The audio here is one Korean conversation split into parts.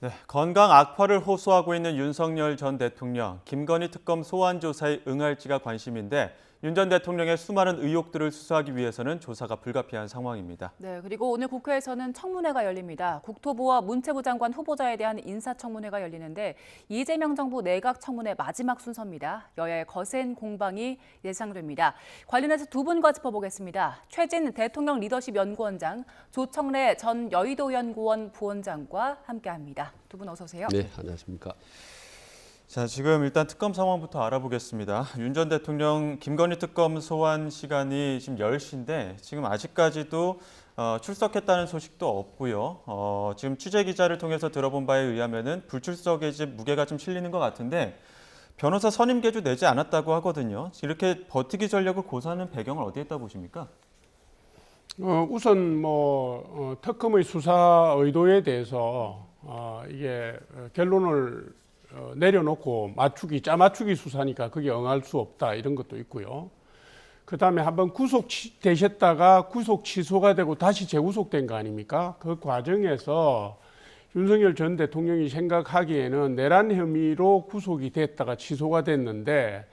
네, 건강 악화를 호소하고 있는 윤석열 전 대통령, 김건희 특검 소환 조사에 응할지가 관심인데 윤 전 대통령의 수많은 의혹들을 수사하기 위해서는 조사가 불가피한 상황입니다. 네, 그리고 오늘 국회에서는 청문회가 열립니다. 국토부와 문체부 장관 후보자에 대한 인사청문회가 열리는데 이재명 정부 내각 청문회 마지막 순서입니다. 여야의 거센 공방이 예상됩니다. 관련해서 두 분과 짚어보겠습니다. 최진 대통령 리더십 연구원장, 조청래 전 여의도 연구원 부원장과 함께합니다. 두 분 어서 오세요. 네, 안녕하십니까. 자, 지금 일단 특검 상황부터 알아보겠습니다. 윤 전 대통령 김건희 특검 소환 시간이 지금 10시인데 지금 아직까지도 출석했다는 소식도 없고요. 지금 취재 기자를 통해서 들어본 바에 의하면은 불출석에 이제 무게가 좀 실리는 것 같은데 변호사 선임 계도 내지 않았다고 하거든요. 이렇게 버티기 전략을 고수하는 배경을 어디에 있다 보십니까? 우선 특검의 수사 의도에 대해서 이게 결론을 내려놓고 짜맞추기 수사니까 그게 응할 수 없다 이런 것도 있고요. 그다음에 한번 구속되셨다가 구속 취소가 되고 다시 재구속된 거 아닙니까? 그 과정에서 윤석열 전 대통령이 생각하기에는 내란 혐의로 구속이 됐다가 취소가 됐는데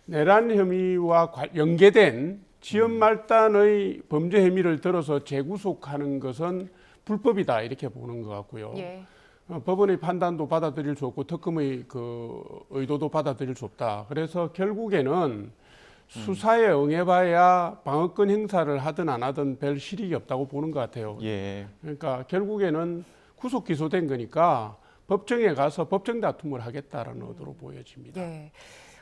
내란 혐의와 연계된 지연 말단의 범죄 혐의를 들어서 재구속하는 것은 불법이다 이렇게 보는 것 같고요. 예. 법원의 판단도 받아들일 수 없고 특검의 그 의도도 받아들일 수 없다. 그래서 결국에는 수사에 응해봐야 방어권 행사를 하든 안 하든 별 실익이 없다고 보는 것 같아요. 예. 그러니까 결국에는 구속 기소된 거니까 법정에 가서 법정 다툼을 하겠다라는 의도로 보여집니다. 예.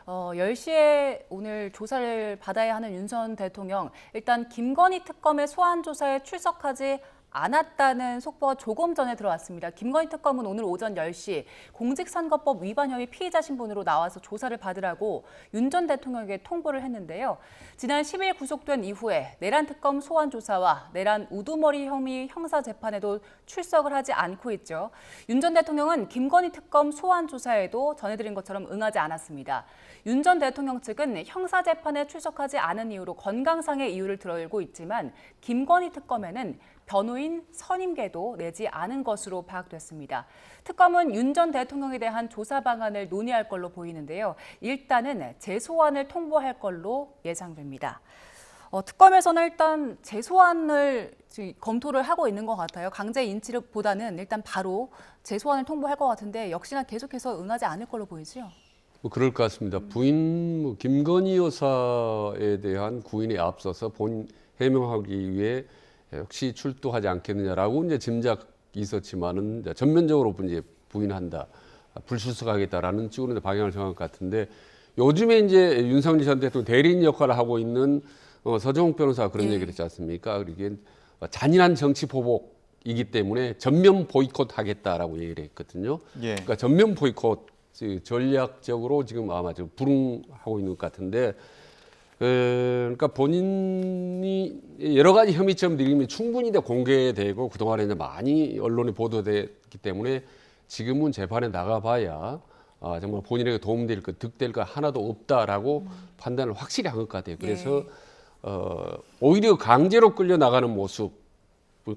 10시에 오늘 조사를 받아야 하는 윤 전 대통령, 일단 김건희 특검의 소환 조사에 출석하지 않았다는 속보가 조금 전에 들어왔습니다. 김건희 특검은 오늘 오전 10시 공직선거법 위반 혐의 피의자 신분으로 나와서 조사를 받으라고 윤 전 대통령에게 통보를 했는데요. 지난 10일 구속된 이후에 내란 특검 소환 조사와 내란 우두머리 혐의 형사 재판에도 출석을 하지 않고 있죠. 윤 전 대통령은 김건희 특검 소환 조사에도 전해드린 것처럼 응하지 않았습니다. 윤 전 대통령 측은 형사 재판에 출석하지 않은 이유로 건강상의 이유를 들어올고 있지만 김건희 특검에는 변호인 선임계도 내지 않은 것으로 파악됐습니다. 특검은 윤 전 대통령에 대한 조사 방안을 논의할 걸로 보이는데요. 일단은 재소환을 통보할 걸로 예상됩니다. 특검에서는 일단 재소환을 검토를 하고 있는 것 같아요. 강제 인치보다는 일단 바로 재소환을 통보할 것 같은데 역시나 계속해서 응하지 않을 걸로 보이죠. 그럴 것 같습니다. 부인 김건희 여사에 대한 구인에 앞서서 본 해명하기 위해 역시 출두하지 않겠느냐라고 이제 짐작이 있었지만은 이제 전면적으로 이제 부인한다, 불출석하겠다라는 쪽으로 방향을 정한 것 같은데 요즘에 이제 윤석열 전 대통령 대리인 역할을 하고 있는 서정욱 변호사가 그런 얘기를 했지 않습니까? 이게 잔인한 정치 보복이기 때문에 전면 보이콧하겠다라고 얘기를 했거든요. 예. 그러니까 전면 보이콧 전략적으로 지금 아마 지금 불응하고 있는 것 같은데. 그러니까 본인이 여러 가지 혐의점들이 충분히 공개되고 그동안에 이제 많이 언론에 보도됐기 때문에 지금은 재판에 나가봐야 정말 본인에게 도움될 것, 득될 것 하나도 없다라고 판단을 확실히 한 것 같아요. 그래서 오히려 강제로 끌려 나가는 모습,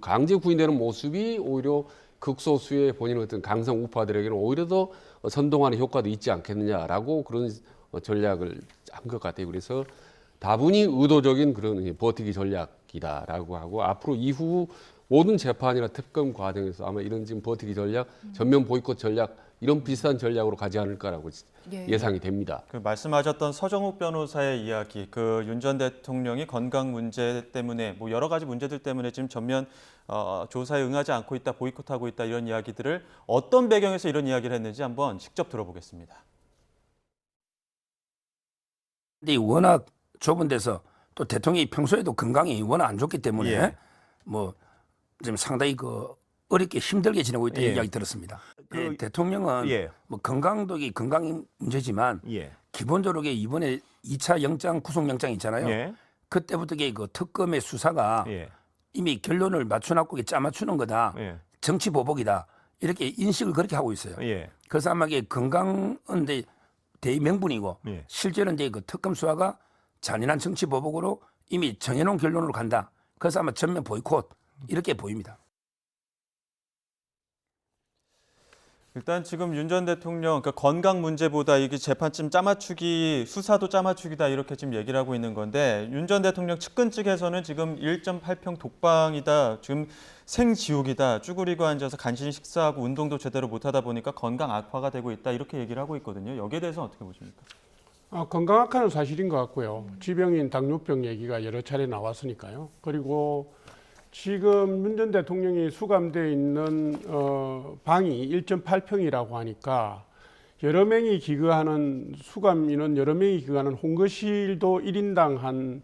강제 구인되는 모습이 오히려 극소수의 본인의 어떤 강성 우파들에게는 오히려 더 선동하는 효과도 있지 않겠느냐라고 그런 전략을 한 것 같아요. 그래서 다분히 의도적인 그런 버티기 전략이다라고 하고 앞으로 이후 모든 재판이나 특검 과정에서 아마 이런 지금 버티기 전략, 전면 보이콧 전략 이런 비슷한 전략으로 가지 않을까라고 예상이 됩니다. 그 말씀하셨던 서정욱 변호사의 이야기, 그 윤 전 대통령이 건강 문제 때문에 뭐 여러 가지 문제들 때문에 지금 전면 조사에 응하지 않고 있다, 보이콧하고 있다 이런 이야기들을 어떤 배경에서 이런 이야기를 했는지 한번 직접 들어보겠습니다. 근데 워낙 좁은 데서 또 대통령이 평소에도 건강이 워낙 안 좋기 때문에 예. 뭐 지금 상당히 어렵게 힘들게 지내고 있다는 예. 이야기 들었습니다. 그- 대통령은 예. 뭐 건강이 문제지만 예. 기본적으로 이번에 2차 영장 구속영장 있잖아요. 예. 그때부터 그 특검의 수사가 예. 이미 결론을 맞춰놨고 짜맞추는 거다. 예. 정치 보복이다. 이렇게 인식을 그렇게 하고 있어요. 예. 그래서 아마 이게 건강은 대명분이고 예. 실제는 그 특검 수사가 잔인한 정치 보복으로 이미 정해놓은 결론으로 간다. 그래서 아마 전면 보이콧 이렇게 보입니다. 일단 지금 윤 전 대통령 그러니까 건강 문제보다 이게 재판쯤 짜맞추기 수사도 짜맞추기다 이렇게 지금 얘기를 하고 있는 건데 윤 전 대통령 측근 측에서는 지금 1.8평 독방이다. 지금 생지옥이다. 쭈그리고 앉아서 간신히 식사하고 운동도 제대로 못하다 보니까 건강 악화가 되고 있다. 이렇게 얘기를 하고 있거든요. 여기에 대해서 어떻게 보십니까? 건강 악화는 사실인 것 같고요. 지병인 당뇨병 얘기가 여러 차례 나왔으니까요. 그리고 지금 윤 전 대통령이 수감되어 있는 방이 1.8평이라고 하니까 여러 명이 기거하는 수감 인원 여러 명이 기거하는 홍거실도 1인당 한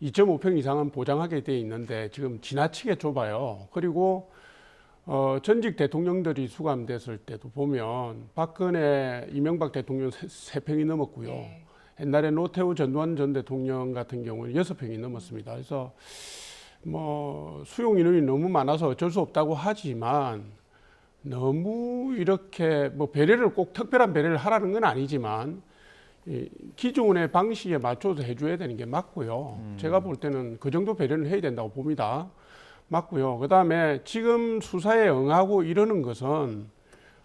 2.5평 이상은 보장하게 돼 있는데 지금 지나치게 좁아요. 그리고 전직 대통령들이 수감됐을 때도 보면 박근혜, 이명박 대통령 3평이 넘었고요. 네. 옛날에 노태우, 전두환 전 대통령 같은 경우는 6평이 넘었습니다. 그래서 뭐 수용 인원이 너무 많아서 어쩔 수 없다고 하지만 너무 이렇게 뭐 배려를 꼭 특별한 배려를 하라는 건 아니지만 이 기존의 방식에 맞춰서 해줘야 되는 게 맞고요. 제가 볼 때는 그 정도 배려는 해야 된다고 봅니다. 맞고요. 그다음에 지금 수사에 응하고 이러는 것은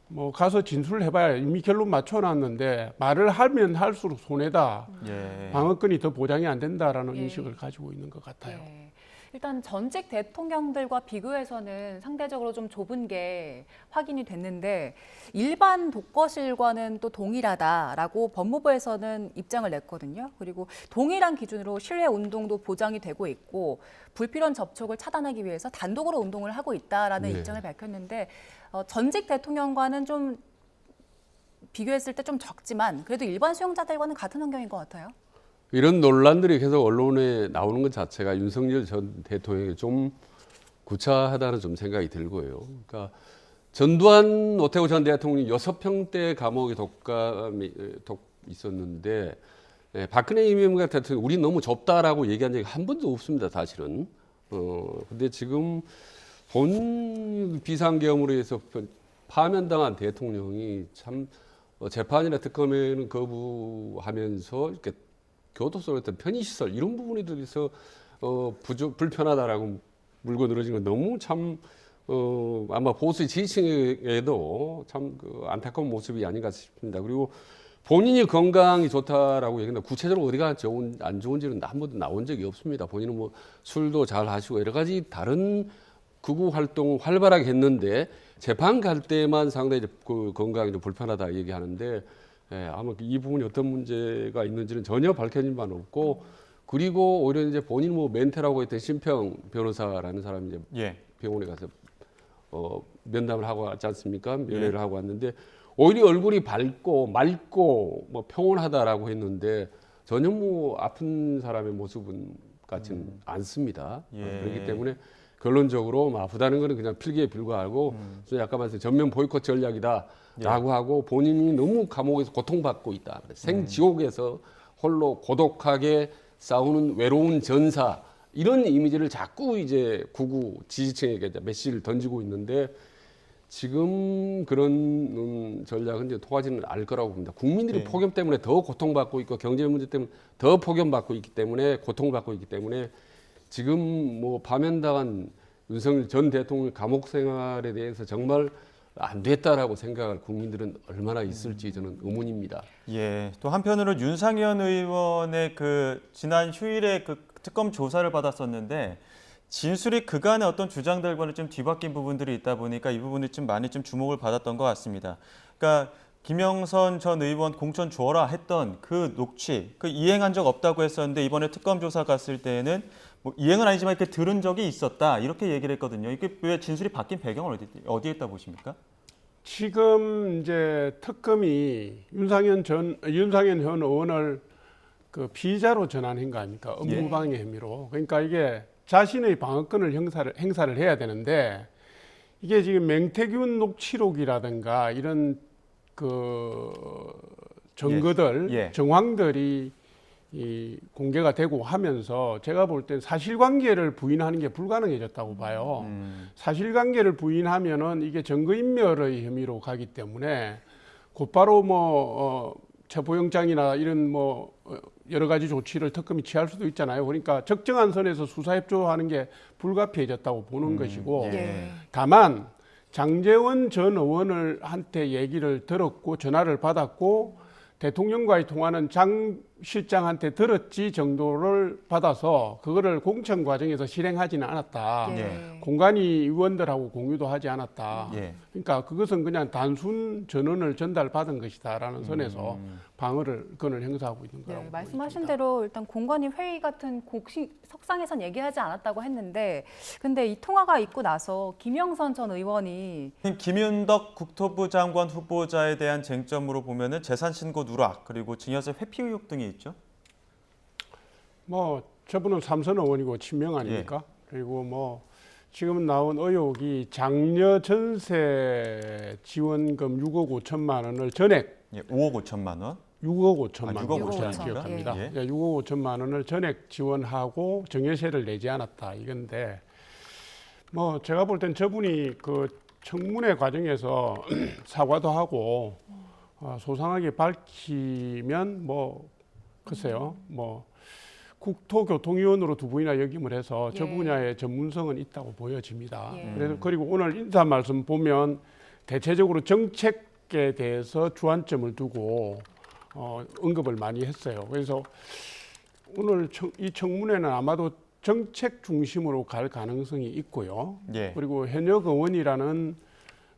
뭐 가서 진술을 해봐야 이미 결론 맞춰놨는데 말을 하면 할수록 손해다. 예. 방어권이 더 보장이 안 된다라는 예. 인식을 가지고 있는 것 같아요. 네. 일단 전직 대통령들과 비교해서는 상대적으로 좀 좁은 게 확인이 됐는데 일반 독거실과는 또 동일하다라고 법무부에서는 입장을 냈거든요. 그리고 동일한 기준으로 실외 운동도 보장이 되고 있고 불필요한 접촉을 차단하기 위해서 단독으로 운동을 하고 있다라는 네. 입장을 밝혔는데 전직 대통령과는 좀 비교했을 때 좀 적지만 그래도 일반 수용자들과는 같은 환경인 것 같아요. 이런 논란들이 계속 언론에 나오는 것 자체가 윤석열 전 대통령이 좀 구차하다는 좀 생각이 들고요. 그러니까 전두환, 노태우 전 대통령이 6평대 감옥에 독감이 있었는데 박근혜, 이명박 대통령 우리 너무 좁다라고 얘기한 적이 한 번도 없습니다. 사실은. 근데 지금 본 비상계엄으로 해서 파면당한 대통령이 참 재판이나 특검에는 거부하면서 이렇게 교도소 같은 편의시설 이런 부분에 대해서 불편하다라고 물고 늘어진 건 너무 참 아마 보수 지지층에도 참 안타까운 모습이 아닌가 싶습니다. 그리고 본인이 건강이 좋다라고 얘기했는데 구체적으로 어디가 안 좋은지는 한 번도 나온 적이 없습니다. 본인은 뭐 술도 잘 하시고 여러 가지 다른 극우 활동 활발하게 했는데 재판 갈 때만 상당히 그 건강이 좀 불편하다 얘기하는데 아마 이 부분이 어떤 문제가 있는지는 전혀 밝혀진 바는 없고 그리고 오히려 이제 본인 뭐 멘토라고 했던 심평 변호사라는 사람이 이제 예. 병원에 가서 면담을 하고 왔지 않습니까? 면회를 하고 왔는데 오히려 얼굴이 밝고 맑고 뭐 평온하다라고 했는데 전혀 뭐 아픈 사람의 모습은 같지는 않습니다. 예. 그렇기 때문에 결론적으로 아프다는 것은 그냥 필기에 불과하고 아까 말씀 전면 보이콧 전략이다라고 하고 본인이 너무 감옥에서 고통받고 있다. 생지옥에서 홀로 고독하게 싸우는 외로운 전사 이런 이미지를 자꾸 이제 구구 지지층에게 이제 메시지를 던지고 있는데 지금 그런 전략은 이제 통하지는 않을 거라고 봅니다. 국민들이 네. 폭염 때문에 더 고통받고 있고 경제 문제 때문에 더 폭염받고 있기 때문에 고통받고 있기 때문에 지금 뭐 파면당한 윤석열 전 대통령 감옥 생활에 대해서 정말 안 됐다라고 생각할 국민들은 얼마나 있을지 저는 의문입니다. 예. 또 한편으로 윤상현 의원의 그 지난 휴일에 그 특검 조사를 받았었는데 진술이 그간의 어떤 주장들과는 좀 뒤바뀐 부분들이 있다 보니까 이 부분이 좀 많이 좀 주목을 받았던 것 같습니다. 그러니까 김영선 전 의원 공천 줘라 했던 그 녹취, 그 이행한 적 없다고 했었는데 이번에 특검 조사 갔을 때에는 뭐 이행은 아니지만 이렇게 들은 적이 있었다 이렇게 얘기를 했거든요. 이게 왜 진술이 바뀐 배경을 어디에 있다 보십니까? 지금 이제 특검이 윤상현 전 의원을 그 피의자로 전환한 거 아닙니까? 업무방해 혐의로. 그러니까 이게 자신의 방어권을 행사를 해야 되는데 이게 지금 맹태균 녹취록이라든가 이런 그 증거들, 예. 정황들이 공개가 되고 하면서 제가 볼 땐 사실관계를 부인하는 게 불가능해졌다고 봐요. 사실관계를 부인하면은 이게 증거인멸의 혐의로 가기 때문에 곧바로 뭐 체포영장이나 이런 뭐 여러 가지 조치를 특검이 취할 수도 있잖아요. 그러니까 적정한 선에서 수사협조하는 게 불가피해졌다고 보는 것이고 예. 다만 장제원 전 의원한테 얘기를 들었고 전화를 받았고 대통령과의 통화는 장 실장한테 들었지 정도를 받아서 그거를 공천 과정에서 실행하지는 않았다. 예. 공관위 의원들하고 공유도 하지 않았다. 예. 그러니까 그것은 그냥 단순 전원을 전달받은 것이다라는 선에서 방어권을 행사하고 있는 거라고 네, 말씀하신 보입니다. 대로 일단 공관위 회의 같은 공식 석상에선 얘기하지 않았다고 했는데 근데 이 통화가 있고 나서 김영선 전 의원이 김윤덕 국토부 장관 후보자에 대한 쟁점으로 보면은 재산 신고 누락 그리고 증여세 회피 의혹 등이 있죠. 뭐 저분은 삼선 의원이고 친명 아닙니까? 그리고 뭐 지금 나온 의혹이 장려 전세 지원금 6억 5천만 원을 전액 예, 5억 5천만 원. 6억 5천만 아, 6억 원 5천만 기억합니다. 예. 예, 6억 5천만 원을 전액 지원하고 증여세를 내지 않았다 이건데 뭐 제가 볼 땐 저분이 그 청문회 과정에서 사과도 하고 소상하게 밝히면 뭐 글쎄요 뭐 국토교통위원으로 두 분이나 역임을 해서 저 예. 분야의 전문성은 있다고 보여집니다. 예. 그래서 그리고 오늘 인사 말씀 보면 대체적으로 정책에 대해서 주안점을 두고 언급을 많이 했어요. 그래서 오늘 이 청문회는 아마도 정책 중심으로 갈 가능성이 있고요. 예. 그리고 현역 의원이라는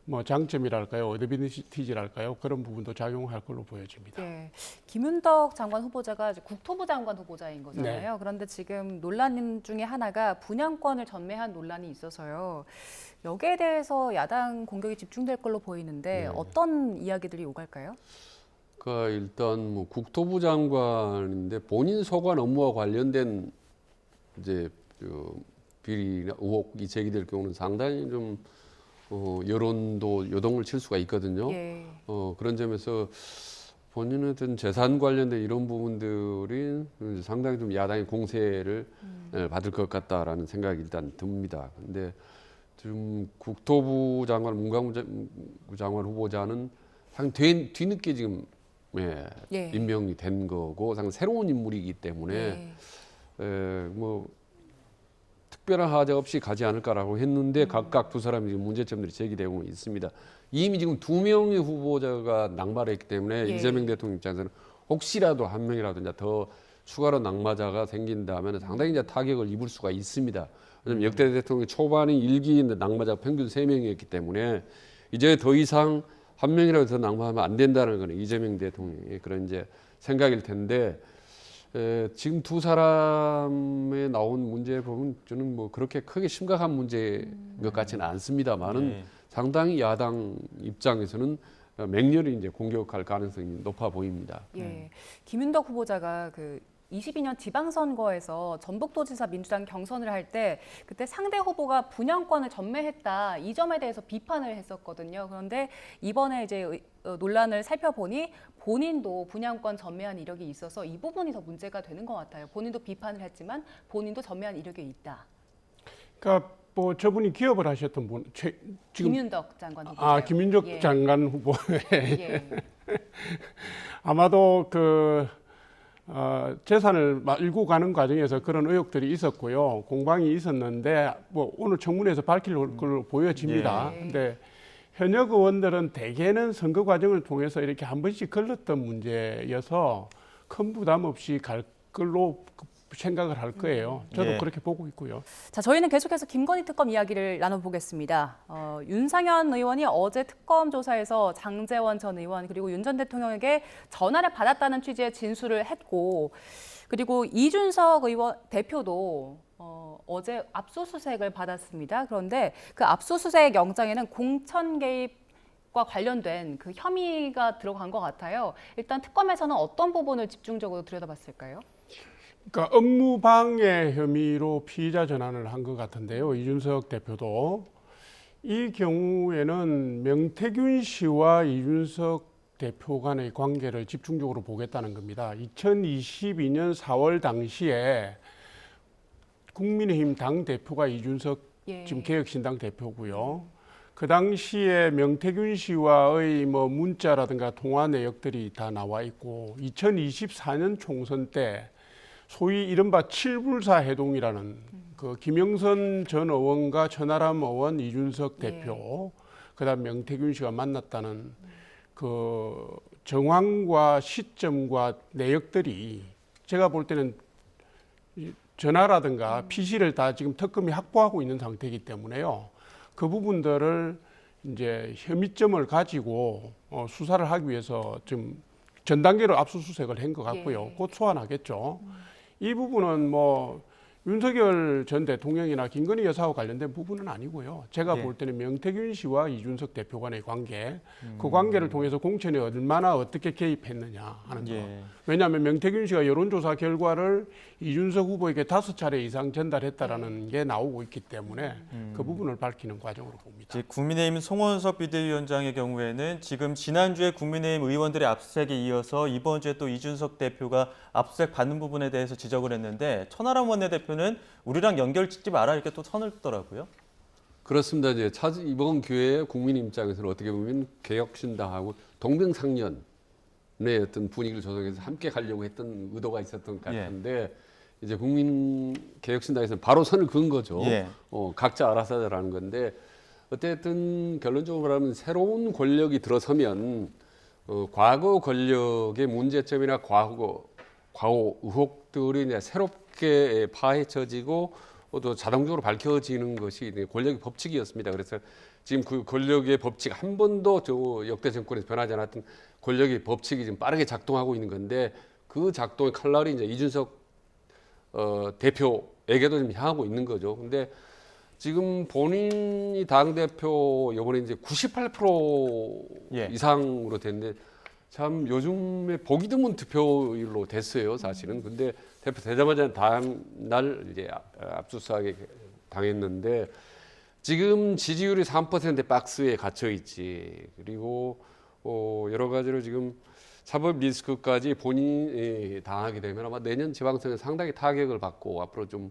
뭐 장점이랄까요, 어드밴티지랄까요, 그런 부분도 작용할 걸로 보여집니다. 예, 김윤덕 장관 후보자가 이제 국토부 장관 후보자인 거잖아요. 네. 그런데 지금 논란 중에 하나가 분양권을 전매한 논란이 있어서요. 여기에 대해서 야당 공격이 집중될 걸로 보이는데 어떤 이야기들이 오갈까요? 그러니까 일단 뭐 국토부 장관인데 본인 소관 업무와 관련된 이제 비리나 의혹이 제기될 경우는 상당히 좀 여론도 요동을 칠 수가 있거든요. 예. 그런 점에서 본인의 어떤 재산 관련된 이런 부분들이 상당히 좀 야당의 공세를 받을 것 같다라는 생각이 일단 듭니다. 근데 지금 국토부 장관, 문광부 장관 후보자는 상당히 뒤늦게 지금 예. 임명이 된 거고 상당히 새로운 인물이기 때문에 뭐 특별한 하자 없이 가지 않을까라고 했는데 각각 두 사람이 지금 문제점들이 제기되고 있습니다. 이미 지금 두 명의 후보자가 낙마를 했기 때문에 예. 이재명 대통령 입장에서는 혹시라도 한 명이라도 이제 더 추가로 낙마자가 생긴다면 상당히 이제 타격을 입을 수가 있습니다. 왜냐하면 역대 대통령 초반에 1기인데 낙마자가 평균 3명이었기 때문에 이제 더 이상 한 명이라도 더 낙마하면 안 된다는 거는 이재명 대통령의 그런 이제 생각일 텐데 지금 두 사람에 나온 문제 보면 저는 뭐 그렇게 크게 심각한 문제인 것 같지는 않습니다만은 네. 상당히 야당 입장에서는 맹렬히 이제 공격할 가능성이 높아 보입니다. 예. 김윤덕 후보자가 그 22년 지방선거에서 전북도지사 민주당 경선을 할 때 그때 상대 후보가 분양권을 전매했다 이 점에 대해서 비판을 했었거든요. 그런데 이번에 이제 논란을 살펴보니 본인도 분양권 전매한 이력이 있어서 이 부분이 더 문제가 되는 것 같아요. 본인도 비판을 했지만 본인도 전매한 이력이 있다. 그러니까 뭐 저분이 기업을 하셨던 분, 지금 김윤덕 장관 후보자. 김윤덕 예. 장관 후보. 예. 아마도 그 재산을 일구 가는 과정에서 그런 의혹들이 있었고요. 공방이 있었는데 뭐 오늘 청문회에서 밝힐 걸로 보여집니다. 예. 근데 현역 의원들은 대개는 선거 과정을 통해서 이렇게 한 번씩 걸렸던 문제여서 큰 부담 없이 갈 걸로 생각을 할 거예요. 저도 예. 그렇게 보고 있고요. 자, 저희는 계속해서 김건희 특검 이야기를 나눠보겠습니다. 윤상현 의원이 어제 특검 조사에서 장제원 전 의원 그리고 윤 전 대통령에게 전화를 받았다는 취지의 진술을 했고 그리고 이준석 의원 대표도 어제 압수수색을 받았습니다. 그런데 그 압수수색 영장에는 공천 개입과 관련된 그 혐의가 들어간 것 같아요. 일단 특검에서는 어떤 부분을 집중적으로 들여다봤을까요? 그러니까 업무방해 혐의로 피의자 전환을 한 것 같은데요. 이준석 대표도 이 경우에는 명태균 씨와 이준석 대표 간의 관계를 집중적으로 보겠다는 겁니다. 2022년 4월 당시에 국민의힘 당 대표가 이준석 예. 지금 개혁신당 대표고요. 그 당시에 명태균 씨와의 뭐 문자라든가 통화 내역들이 다 나와 있고 2024년 총선 때 소위 이른바 칠불사 해동이라는 그 김영선 전 의원과 천하람 의원, 이준석 대표 그다음 명태균 씨가 만났다는 그 정황과 시점과 내역들이 제가 볼 때는 전화라든가 PC를 다 지금 특검이 확보하고 있는 상태이기 때문에요. 그 부분들을 이제 혐의점을 가지고 수사를 하기 위해서 지금 전 단계로 압수수색을 한 것 같고요. 예. 곧 소환하겠죠. 이 부분은 뭐 윤석열 전 대통령이나 김건희 여사와 관련된 부분은 아니고요. 제가 예. 볼 때는 명태균 씨와 이준석 대표 간의 관계, 그 관계를 통해서 공천에 얼마나 어떻게 개입했느냐 하는 거. 예. 왜냐하면 명태균 씨가 여론조사 결과를 이준석 후보에게 5차례 이상 전달했다라는 게 나오고 있기 때문에 그 부분을 밝히는 과정으로 봅니다. 이제 국민의힘 송원석 비대위원장의 경우에는 지금 지난주에 국민의힘 의원들의 압수수색에 이어서 이번 주에 또 이준석 대표가 압수수색 받는 부분에 대해서 지적을 했는데 천하람 원내대표는 우리랑 연결 짓지 마라 이렇게 또 선을 뜨더라고요. 그렇습니다. 이제 이번 기회에 국민 입장에서는 어떻게 보면 개혁신당하고 동병상련의 어떤 분위기를 조성해서 함께 가려고 했던 의도가 있었던 것 같은데 이제 국민 개혁신당에서는 바로 선을 그은 거죠. 예. 각자 알아서 하자라는 건데 어쨌든 결론적으로 말하면 새로운 권력이 들어서면 과거 권력의 문제점이나 과거 의혹들이 이제 새롭게 파헤쳐지고 또 자동적으로 밝혀지는 것이 권력의 법칙이었습니다. 그래서 지금 그 권력의 법칙 한 번도 저 역대 정권에서 변하지 않았던 권력의 법칙이 지금 빠르게 작동하고 있는 건데 그 작동의 칼날이 이제 이준석 대표에게도 좀 향하고 있는 거죠. 근데 지금 본인이 당대표 이번에 이제 98% 예. 이상으로 됐는데 참 요즘에 보기 드문 득표율로 됐어요, 사실은. 근데 대표 되자마자 다음 날 이제 압수수색에 당했는데 지금 지지율이 3% 박스에 갇혀 있지. 그리고 여러 가지로 지금 사법 리스크까지 본인이 당하게 되면 아마 내년 지방선거에 상당히 타격을 받고 앞으로 좀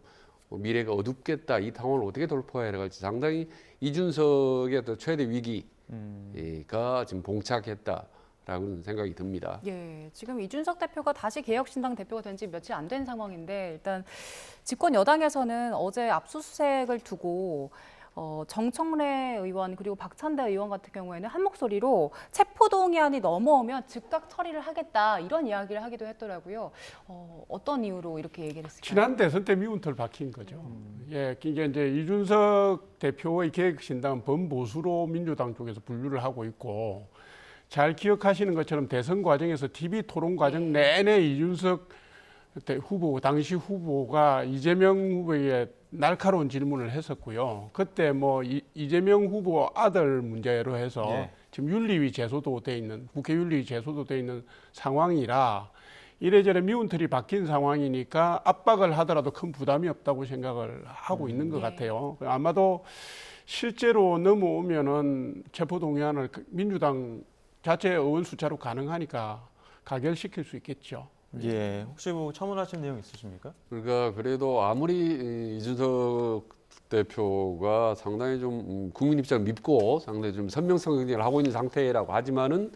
미래가 어둡겠다. 이 상황을 어떻게 돌파해야 할지 상당히 이준석의 어떤 최대 위기가 지금 봉착했다라고는 생각이 듭니다. 예, 지금 이준석 대표가 다시 개혁신당 대표가 된 지 며칠 안 된 상황인데 일단 집권 여당에서는 어제 압수수색을 두고 정청래 의원 그리고 박찬대 의원 같은 경우에는 한 목소리로 체포동의안이 넘어오면 즉각 처리를 하겠다 이런 이야기를 하기도 했더라고요. 어떤 이유로 이렇게 얘기를 했을까요? 지난 대선 때 미운털 박힌 거죠. 예, 이게 이제 이준석 대표의 개혁신당은 범보수로 민주당 쪽에서 분류를 하고 있고 잘 기억하시는 것처럼 대선 과정에서 TV 토론 과정 내내 이준석 후보, 당시 후보가 이재명 후보에게 날카로운 질문을 했었고요. 그때 뭐 이재명 후보 아들 문제로 해서 지금 윤리위 제소도 돼 있는 국회 윤리위 제소도 돼 있는 상황이라 이래저래 미운털이 박힌 상황이니까 압박을 하더라도 큰 부담이 없다고 생각을 하고 있는 것 같아요. 아마도 실제로 넘어오면은 체포동의안을 민주당 자체 의원 숫자로 가능하니까 가결시킬 수 있겠죠. 예, 혹시 뭐 첨언하실 내용 있으십니까? 그러니까 그래도 아무리 이준석 대표가 상당히 좀 국민 입장을 밉고 상당히 좀 선명성 경쟁을 하고 있는 상태라고 하지만은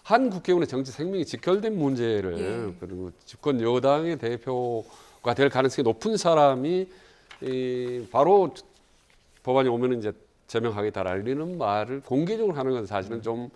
한 국회의원의 정치 생명이 직결된 문제를 그리고 집권 여당의 대표가 될 가능성이 높은 사람이 바로 법안이 오면은 이제 제명하겠다라는 말을 공개적으로 하는 건 사실은 좀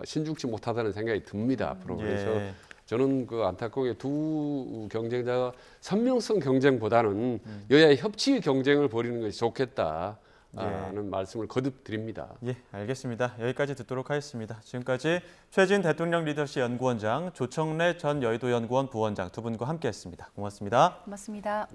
신중치 못하다는 생각이 듭니다. 앞으로 그래서. 저는 그 안타까운 게 두 경쟁자가 선명성 경쟁보다는 여야의 협치 경쟁을 벌이는 것이 좋겠다는 말씀을 거듭 드립니다. 예, 알겠습니다. 여기까지 듣도록 하겠습니다. 지금까지 최진 대통령 리더십 연구원장, 조청래 전 여의도 연구원 부원장 두 분과 함께했습니다. 고맙습니다. 고맙습니다.